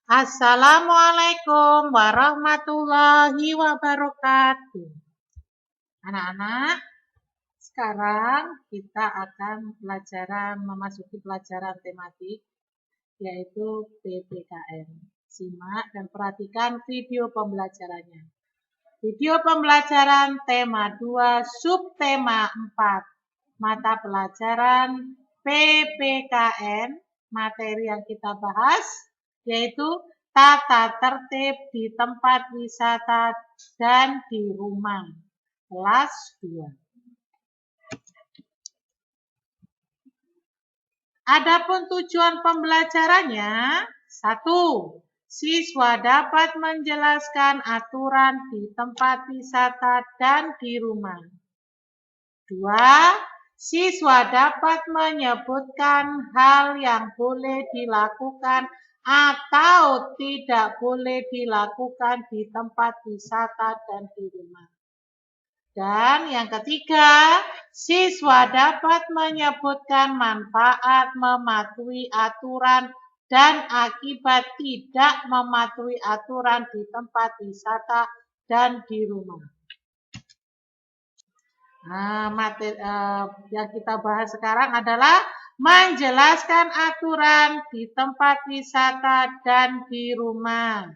Assalamualaikum warahmatullahi wabarakatuh. Anak-anak, sekarang kita akan memasuki pelajaran tematik yaitu PPKN. Simak dan perhatikan video pembelajarannya. Video pembelajaran tema 2, subtema 4, mata pelajaran PPKN. Materi yang kita bahas yaitu tata tertib di tempat wisata dan di rumah. Kelas 2. Adapun tujuan pembelajarannya, 1. Siswa dapat menjelaskan aturan di tempat wisata dan di rumah. 2. Siswa dapat menyebutkan hal yang boleh dilakukan atau tidak boleh dilakukan di tempat wisata dan di rumah. Dan yang ketiga, siswa dapat menyebutkan manfaat mematuhi aturan dan akibat tidak mematuhi aturan di tempat wisata dan di rumah. Materi yang kita bahas sekarang adalah menjelaskan aturan di tempat wisata dan di rumah.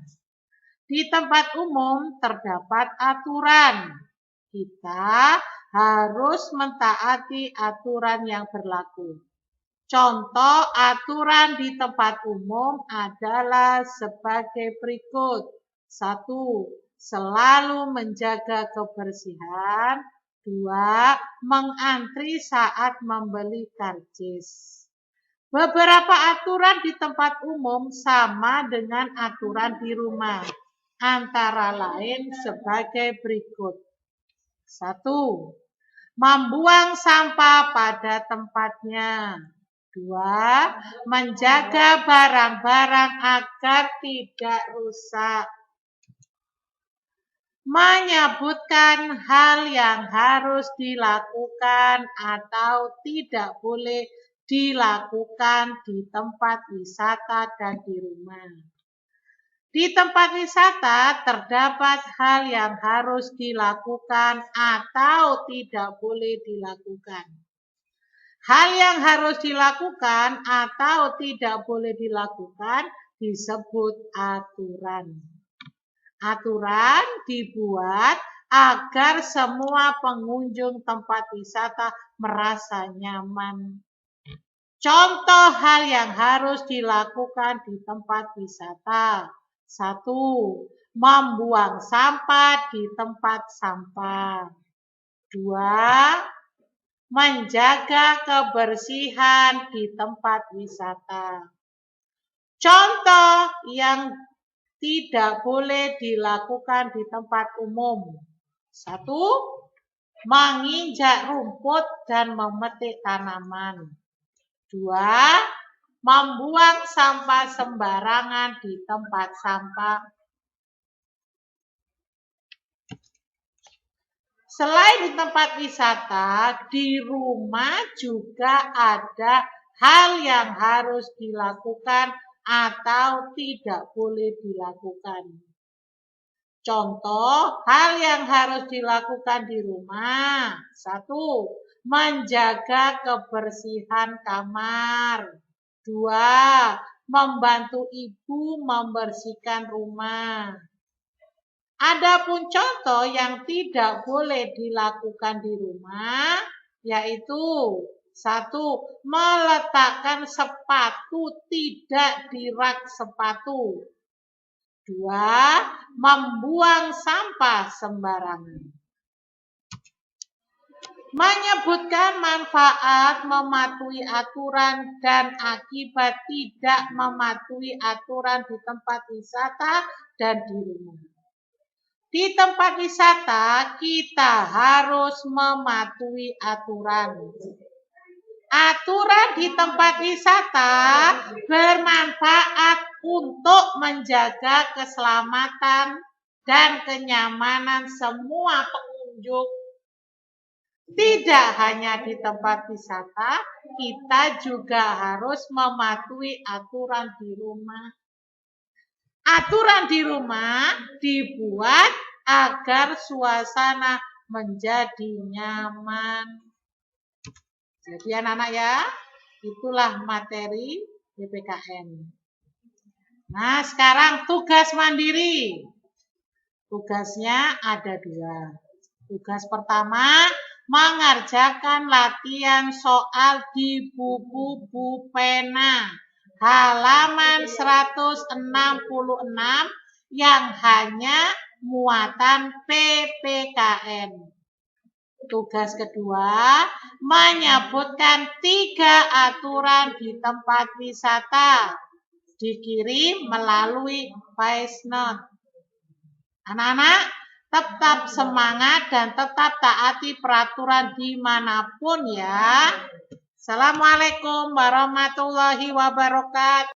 Di tempat umum terdapat aturan. Kita harus mentaati aturan yang berlaku. Contoh aturan di tempat umum adalah sebagai berikut. 1. Selalu menjaga kebersihan. 2. Mengantri saat membeli karcis. Beberapa aturan di tempat umum sama dengan aturan di rumah, antara lain sebagai berikut. 1. Membuang sampah pada tempatnya. 2. Menjaga barang-barang agar tidak rusak. Menyebutkan hal yang harus dilakukan atau tidak boleh dilakukan di tempat wisata dan di rumah. Di tempat wisata terdapat hal yang harus dilakukan atau tidak boleh dilakukan. Hal yang harus dilakukan atau tidak boleh dilakukan disebut aturan. Aturan dibuat agar semua pengunjung tempat wisata merasa nyaman. Contoh hal yang harus dilakukan di tempat wisata. 1. Membuang sampah di tempat sampah. 2. Menjaga kebersihan di tempat wisata. Contoh yang tidak boleh dilakukan di tempat umum. 1. Menginjak rumput dan memetik tanaman. 2. Membuang sampah sembarangan di tempat sampah. Selain di tempat wisata, di rumah juga ada hal yang harus dilakukan atau tidak boleh dilakukan. Contoh hal yang harus dilakukan di rumah. 1. Menjaga kebersihan kamar. 2. Membantu ibu membersihkan rumah. Adapun contoh yang tidak boleh dilakukan di rumah yaitu 1. Meletakkan sepatu tidak di rak sepatu. 2. Membuang sampah sembarangan. Menyebutkan manfaat mematuhi aturan dan akibat tidak mematuhi aturan di tempat wisata dan di rumah. Di tempat wisata kita harus mematuhi aturan. Aturan di tempat wisata bermanfaat untuk menjaga keselamatan dan kenyamanan semua pengunjung. Tidak hanya di tempat wisata, kita juga harus mematuhi aturan di rumah. Aturan di rumah dibuat agar suasana menjadi nyaman. Jadi anak-anak ya, itulah materi PPKN. Nah, sekarang tugas mandiri. Tugasnya ada 2. Tugas pertama, mengerjakan latihan soal di buku pena halaman 166 yang hanya muatan PPKN. Tugas kedua, menyebutkan 3 aturan di tempat wisata. Dikirim melalui voice note. Anak-anak, tetap semangat dan tetap taati peraturan dimanapun ya. Assalamualaikum warahmatullahi wabarakatuh.